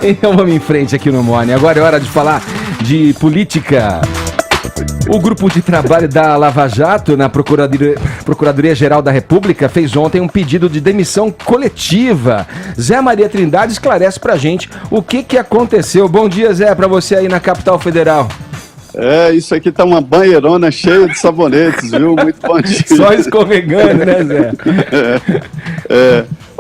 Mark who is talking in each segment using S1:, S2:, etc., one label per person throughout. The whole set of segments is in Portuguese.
S1: Então vamos em frente aqui no Morning. Agora é hora de falar de política. O grupo de trabalho da Lava Jato na Procuradoria-Geral da República fez ontem um pedido de demissão coletiva. Zé Maria Trindade esclarece pra gente o que aconteceu. Bom dia, Zé, pra você aí na capital federal.
S2: Isso aqui tá uma banheirona cheia de sabonetes, viu? Muito bom dia.
S1: Só escorregando, né, Zé?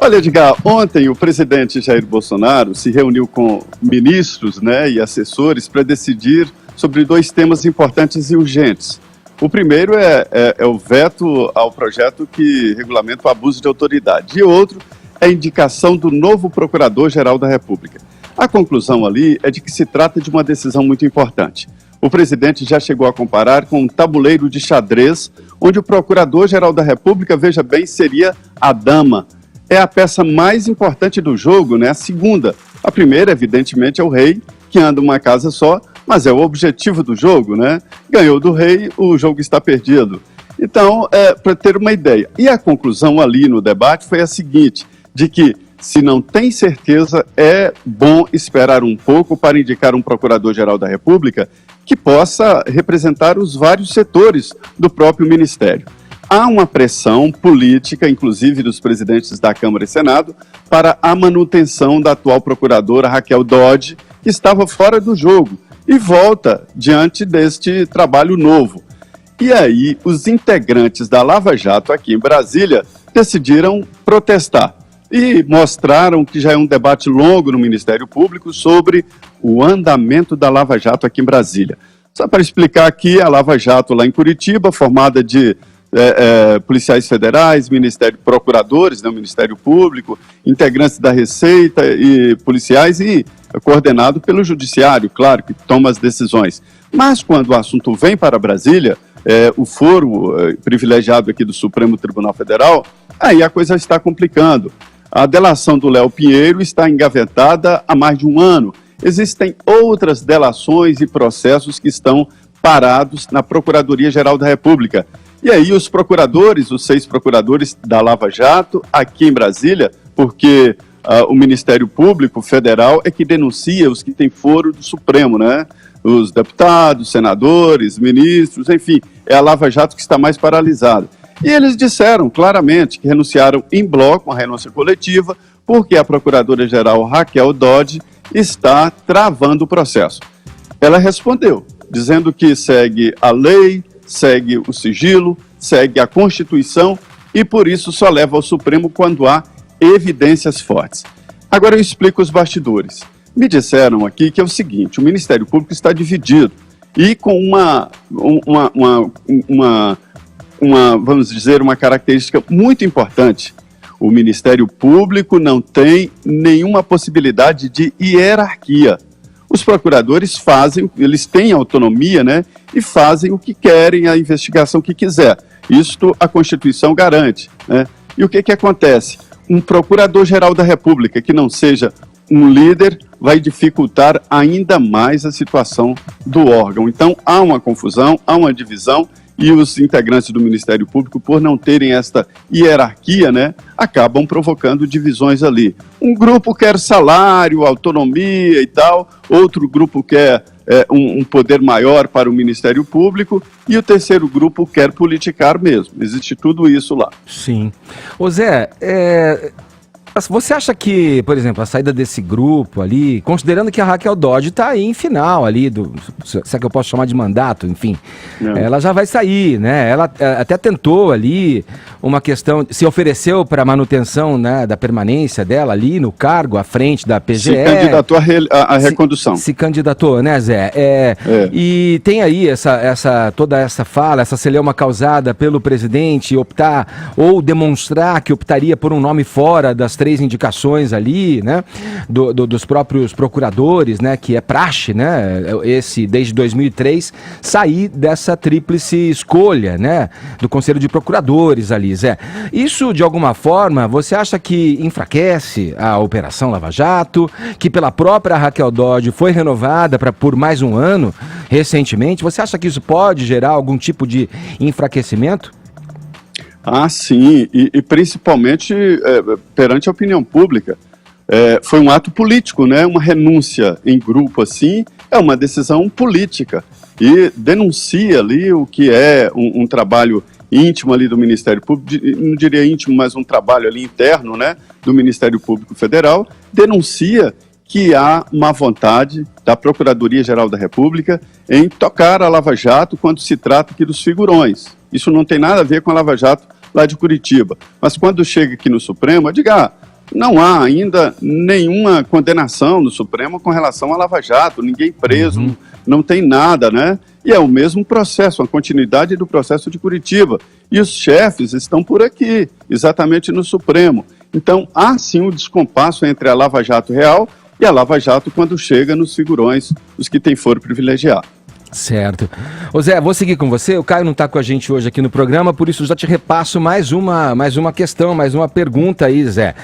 S2: Olha, Edgar, ontem o presidente Jair Bolsonaro se reuniu com ministros, né, e assessores para decidir sobre dois temas importantes e urgentes. O primeiro é o veto ao projeto que regulamenta o abuso de autoridade. E outro é a indicação do novo Procurador-Geral da República. A conclusão ali é de que se trata de uma decisão muito importante. O presidente já chegou a comparar com um tabuleiro de xadrez, onde o Procurador-Geral da República, veja bem, seria a dama. É a peça mais importante do jogo, né? A segunda. A primeira, evidentemente, é o rei, que anda uma casa só, mas é o objetivo do jogo, né? Ganhou do rei, o jogo está perdido. Então, para ter uma ideia. E a conclusão ali no debate foi a seguinte, de que se não tem certeza, é bom esperar um pouco para indicar um Procurador-Geral da República que possa representar os vários setores do próprio Ministério. Há uma pressão política, inclusive dos presidentes da Câmara e Senado, para a manutenção da atual procuradora Raquel Dodge, que estava fora do jogo, e volta diante deste trabalho novo. E aí, os integrantes da Lava Jato aqui em Brasília decidiram protestar e mostraram que já é um debate longo no Ministério Público sobre o andamento da Lava Jato aqui em Brasília. Só para explicar aqui, a Lava Jato lá em Curitiba, formada de policiais federais, procuradores, né, o Ministério Público, integrantes da Receita e policiais e coordenado pelo Judiciário, claro, que toma as decisões. Mas quando o assunto vem para Brasília, o foro privilegiado aqui do Supremo Tribunal Federal, aí a coisa está complicando. A delação do Léo Pinheiro está engavetada há mais de um ano. Existem outras delações e processos que estão parados na Procuradoria-Geral da República. E aí os procuradores, os 6 procuradores da Lava Jato, aqui em Brasília, porque o Ministério Público Federal é que denuncia os que têm foro do Supremo, né? Os deputados, senadores, ministros, enfim, é a Lava Jato que está mais paralisada. E eles disseram claramente que renunciaram em bloco, uma renúncia coletiva, porque a Procuradora-Geral Raquel Dodge está travando o processo. Ela respondeu, dizendo que segue a lei, segue o sigilo, segue a Constituição e por isso só leva ao Supremo quando há evidências fortes. Agora eu explico os bastidores. Me disseram aqui que é o seguinte, o Ministério Público está dividido e com vamos dizer, uma característica muito importante. O Ministério Público não tem nenhuma possibilidade de hierarquia. Os procuradores eles têm autonomia, né, e fazem o que querem, a investigação que quiser. Isto a Constituição garante, né? E o que acontece? Um Procurador-Geral da República que não seja um líder vai dificultar ainda mais a situação do órgão. Então, há uma confusão, há uma divisão, e os integrantes do Ministério Público, por não terem esta hierarquia, né, acabam provocando divisões ali. Um grupo quer salário, autonomia e tal, outro grupo quer um poder maior para o Ministério Público e o terceiro grupo quer politicar mesmo. Existe tudo isso lá.
S1: Sim. Ô Zé, você acha que, por exemplo, a saída desse grupo ali, considerando que a Raquel Dodge está aí em final ali, se é que eu posso chamar de mandato, enfim, ela já vai sair, né? Ela até tentou ali uma questão, se ofereceu para manutenção, né, da permanência dela ali no cargo, à frente da PGE.
S2: Se candidatou à recondução.
S1: Se candidatou, né, Zé? E tem aí toda essa fala, essa celeuma causada pelo presidente optar ou demonstrar que optaria por um nome fora das 3 indicações ali, né, dos próprios procuradores, né, que é praxe, né, desde 2003, sair dessa tríplice escolha, né, do Conselho de Procuradores ali, Zé. Isso, de alguma forma, você acha que enfraquece a Operação Lava Jato, que pela própria Raquel Dodge foi renovada por mais um ano, recentemente? Você acha que isso pode gerar algum tipo de enfraquecimento?
S2: Ah, sim, e principalmente perante a opinião pública. foi um ato político, né? Uma renúncia em grupo assim é uma decisão política e denuncia ali o que é um trabalho íntimo ali do Ministério Público, não diria íntimo, mas um trabalho ali interno, né, do Ministério Público Federal, denuncia que há má vontade da Procuradoria-Geral da República em tocar a Lava Jato quando se trata aqui dos figurões. Isso não tem nada a ver com a Lava Jato lá de Curitiba. Mas quando chega aqui no Supremo, eu digo, não há ainda nenhuma condenação no Supremo com relação à Lava Jato, ninguém preso, não tem nada, né? E é o mesmo processo, a continuidade do processo de Curitiba. E os chefes estão por aqui, exatamente no Supremo. Então, há sim um descompasso entre a Lava Jato real e a Lava Jato quando chega nos figurões, os que têm foro privilegiado.
S1: Certo. Ô Zé, vou seguir com você. O Caio não está com a gente hoje aqui no programa, por isso já te repasso mais uma questão, mais uma pergunta aí, Zé.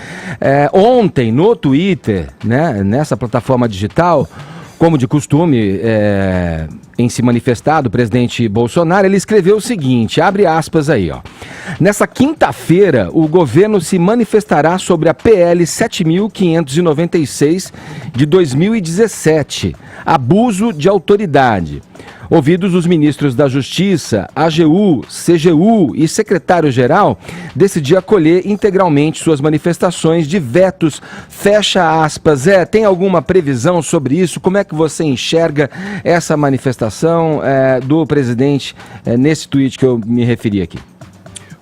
S1: Ontem, no Twitter, né, nessa plataforma digital, como de costume, em se manifestado, o presidente Bolsonaro, ele escreveu o seguinte, abre aspas aí, ó. Nessa quinta-feira, o governo se manifestará sobre a PL 7.596 de 2017, abuso de autoridade. Ouvidos os ministros da Justiça, AGU, CGU e secretário-geral, decidi acolher integralmente suas manifestações de vetos, fecha aspas. Tem alguma previsão sobre isso? Como é que você enxerga essa manifestação do presidente nesse tweet que eu me referi aqui?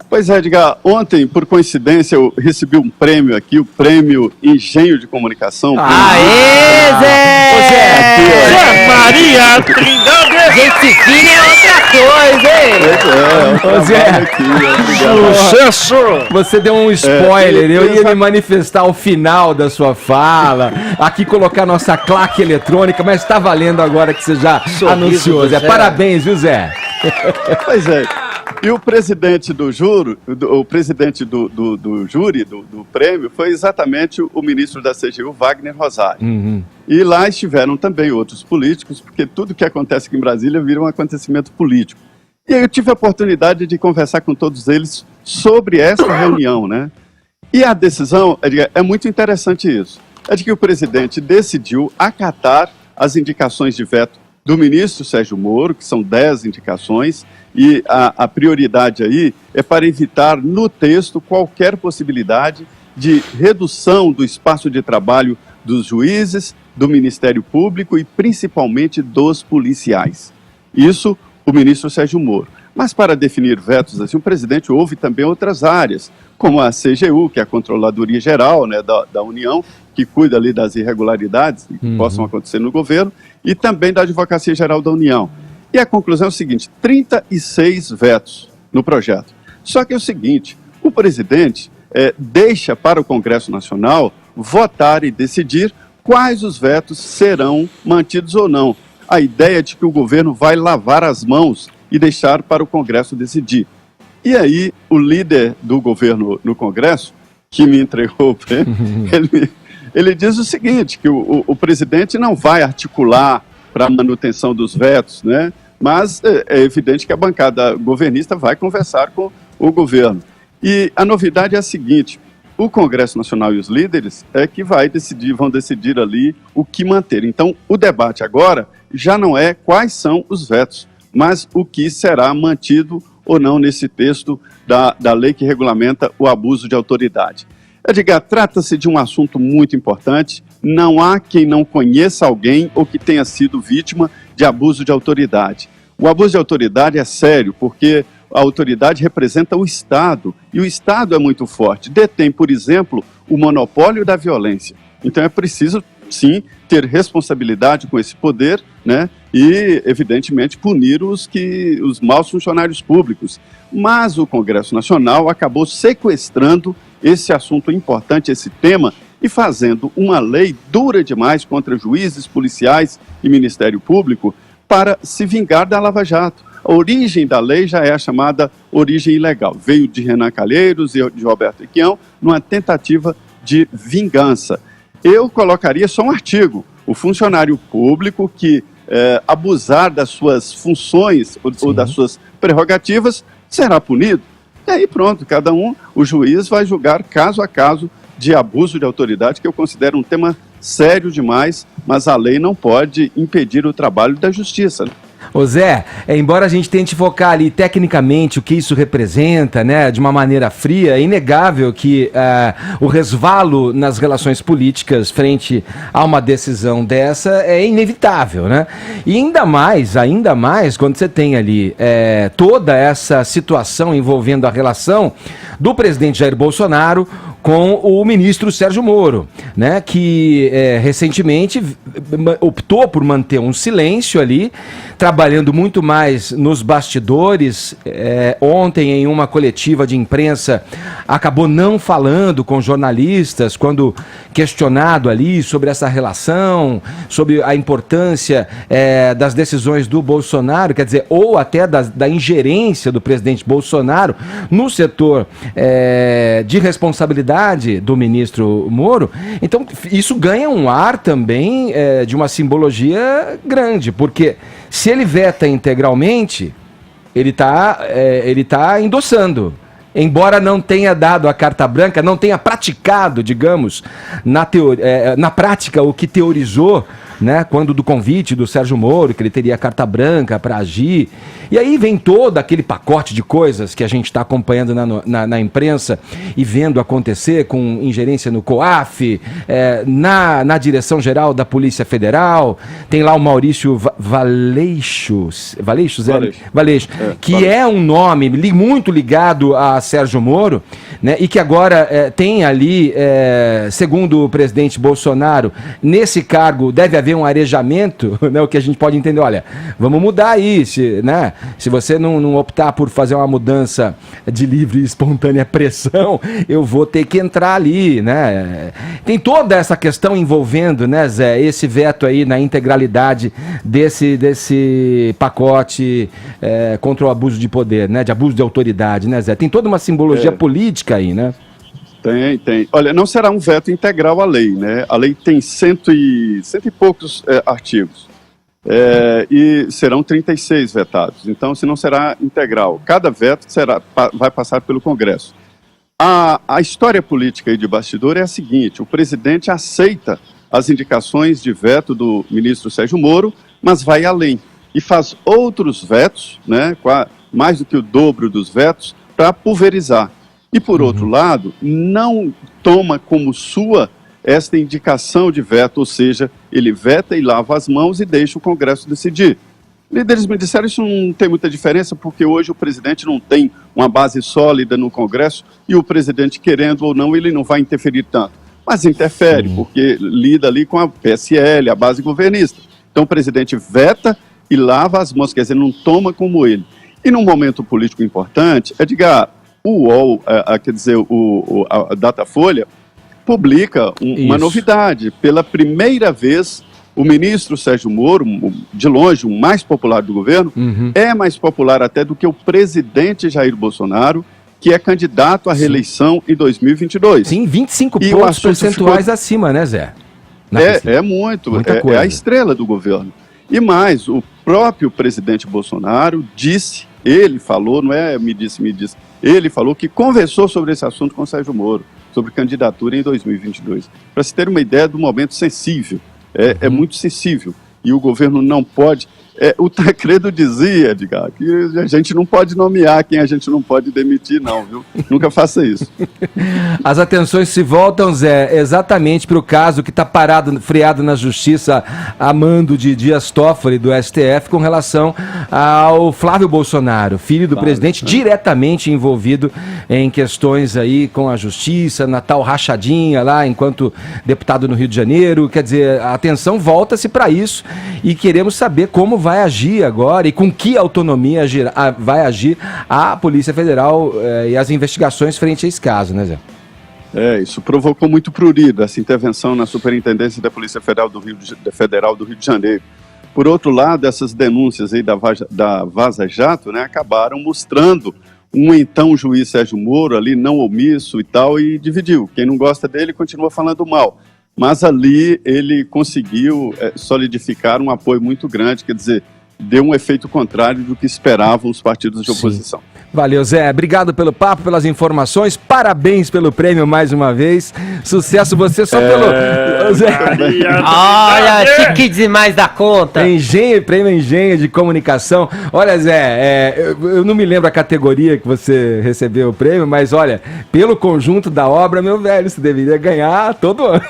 S2: Pois é, Edgar, ontem, por coincidência, eu recebi um prêmio aqui, o prêmio Engenho de Comunicação.
S3: Aê, Zé! Zé Maria Trindade! Gente fina é outra coisa, hein?
S1: Sucesso! Você deu um spoiler, eu ia me manifestar ao final da sua fala, aqui colocar nossa claque eletrônica, mas está valendo agora que você já anunciou, Zé. Parabéns, viu, Zé?
S2: Pois é. E o presidente do júri, do prêmio, foi exatamente o ministro da CGU, Wagner Rosário. E lá estiveram também outros políticos, porque tudo que acontece aqui em Brasília vira um acontecimento político. E aí eu tive a oportunidade de conversar com todos eles sobre essa reunião, né? E a decisão, é muito interessante isso, é de que o presidente decidiu acatar as indicações de veto do ministro Sérgio Moro, que são 10 indicações, e a prioridade aí é para evitar no texto qualquer possibilidade de redução do espaço de trabalho dos juízes, do Ministério Público e principalmente dos policiais. Isso o ministro Sérgio Moro. Mas para definir vetos assim, o presidente ouve também outras áreas, como a CGU, que é a Controladoria Geral, né, da União, que cuida ali das irregularidades que possam acontecer no governo, e também da Advocacia Geral da União. E a conclusão é o seguinte, 36 vetos no projeto. Só que é o seguinte, o presidente deixa para o Congresso Nacional votar e decidir quais os vetos serão mantidos ou não. A ideia é de que o governo vai lavar as mãos e deixar para o Congresso decidir. E aí, o líder do governo no Congresso, que me entregou o prêmio, ele diz o seguinte, que o presidente não vai articular para a manutenção dos vetos, né? Mas é evidente que a bancada governista vai conversar com o governo. E a novidade é a seguinte, o Congresso Nacional e os líderes que vão decidir ali o que manter. Então, o debate agora já não é quais são os vetos, mas o que será mantido ou não nesse texto da lei que regulamenta o abuso de autoridade. Edgar, trata-se de um assunto muito importante, não há quem não conheça alguém ou que tenha sido vítima de abuso de autoridade. O abuso de autoridade é sério, porque a autoridade representa o Estado, e o Estado é muito forte, detém, por exemplo, o monopólio da violência. Então é preciso, sim, ter responsabilidade com esse poder, né, e, evidentemente, punir os maus funcionários públicos. Mas o Congresso Nacional acabou sequestrando esse assunto importante, esse tema, e fazendo uma lei dura demais contra juízes, policiais e Ministério Público para se vingar da Lava Jato. A origem da lei já é a chamada origem ilegal. Veio de Renan Calheiros e de Roberto Requião numa tentativa de vingança. Eu colocaria só um artigo. O funcionário público que abusar das suas funções ou das suas prerrogativas será punido. E aí pronto, o juiz vai julgar caso a caso de abuso de autoridade, que eu considero um tema sério demais, mas a lei não pode impedir o trabalho da justiça.
S1: Ô Zé, embora a gente tente focar ali tecnicamente o que isso representa, né, de uma maneira fria, é inegável que o resvalo nas relações políticas frente a uma decisão dessa é inevitável, né? E ainda mais quando você tem ali toda essa situação envolvendo a relação do presidente Jair Bolsonaro com o ministro Sérgio Moro, né, que recentemente optou por manter um silêncio ali, trabalhando muito mais nos bastidores. Ontem, em uma coletiva de imprensa, acabou não falando com jornalistas quando questionado ali sobre essa relação, sobre a importância das decisões do Bolsonaro, quer dizer, ou até da ingerência do presidente Bolsonaro no setor de responsabilidade do ministro Moro. Então, isso ganha um ar também de uma simbologia grande, porque se ele veta integralmente, ele tá endossando. Embora não tenha dado a carta branca, não tenha praticado, digamos, na prática o que teorizou, né, quando do convite do Sérgio Moro, que ele teria carta branca para agir. E aí vem todo aquele pacote de coisas que a gente está acompanhando na imprensa e vendo acontecer, com ingerência no COAF, na Direção-Geral da Polícia Federal. Tem lá o Maurício Valeixo, que é um nome muito ligado a Sérgio Moro, né, e que agora tem ali, segundo o presidente Bolsonaro, nesse cargo deve haver um arejamento, né, o que a gente pode entender, olha, vamos mudar aí, se você não optar por fazer uma mudança de livre e espontânea pressão, eu vou ter que entrar ali, né? Tem toda essa questão envolvendo, né, Zé, esse veto aí na integralidade desse pacote contra o abuso de poder, né, de abuso de autoridade, né, Zé? Tem toda uma simbologia política aí, né?
S2: Tem. Olha, não será um veto integral à lei, né? A lei tem cento e poucos artigos. E serão 36 vetados. Então, se não será integral, cada veto vai passar pelo Congresso. A história política aí de bastidor é a seguinte: o presidente aceita as indicações de veto do ministro Sérgio Moro, mas vai além e faz outros vetos, né, mais do que o dobro dos vetos, para pulverizar. E, por outro lado, não toma como sua esta indicação de veto, ou seja, ele veta e lava as mãos e deixa o Congresso decidir. Líderes me disseram isso não tem muita diferença, porque hoje o presidente não tem uma base sólida no Congresso e o presidente, querendo ou não, ele não vai interferir tanto. Mas interfere, porque lida ali com a PSL, a base governista. Então o presidente veta e lava as mãos, quer dizer, não toma como ele. E num momento político importante, Edgar, o UOL, a Datafolha, publica uma novidade. Pela primeira vez, o ministro Sérgio Moro, de longe o mais popular do governo, é mais popular até do que o presidente Jair Bolsonaro, que é candidato à reeleição em 2022.
S1: Sim, 25 pontos percentuais acima, né, Zé?
S2: É muito, é a estrela do governo. E mais, o próprio presidente Bolsonaro disse, ele falou, não é me disse, ele falou que conversou sobre esse assunto com o Sérgio Moro, sobre candidatura em 2022. Para se ter uma ideia do momento sensível, é muito sensível, e o governo não pode... o Tancredo dizia, Edgar, que a gente não pode nomear quem a gente não pode demitir, não, viu? Nunca faça isso.
S1: As atenções se voltam, Zé, exatamente para o caso que está freado na justiça a mando de Dias Toffoli, do STF, com relação ao Flávio Bolsonaro, filho do presidente, diretamente envolvido em questões aí com a justiça, na tal rachadinha lá, enquanto deputado no Rio de Janeiro. Quer dizer, a atenção volta-se para isso e queremos saber como vai agir agora e com que autonomia vai agir a Polícia Federal e as investigações frente a esse caso, né, Zé?
S2: Isso provocou muito prurido, essa intervenção na Superintendência da Polícia Federal do Rio de Janeiro. Por outro lado, essas denúncias aí da Vaza Jato, né, acabaram mostrando um então juiz Sérgio Moro ali não omisso e tal, e dividiu. Quem não gosta dele continua falando mal. Mas ali ele conseguiu solidificar um apoio muito grande, quer dizer, deu um efeito contrário do que esperavam os partidos de oposição.
S1: Sim. Valeu, Zé. Obrigado pelo papo, pelas informações. Parabéns pelo prêmio mais uma vez. Sucesso você só pelo... Zé.
S3: Olha, chique demais da conta.
S1: Prêmio Engenho de Comunicação. Olha, Zé, eu não me lembro a categoria que você recebeu o prêmio, mas olha, pelo conjunto da obra, meu velho, você deveria ganhar todo ano.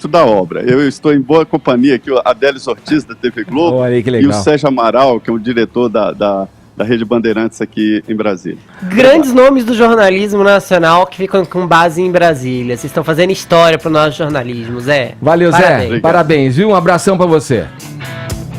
S2: Da obra. Eu estou em boa companhia aqui, o Adélis Ortiz, da TV Globo,
S1: olha aí, que legal.
S2: E o Sérgio Amaral, que é o diretor da Rede Bandeirantes aqui em Brasília.
S3: Grandes nomes do jornalismo nacional que ficam com base em Brasília. Vocês estão fazendo história para o nosso jornalismo, Zé.
S1: Valeu,
S3: Parabéns.
S1: Zé. Parabéns, viu? Um abração para você.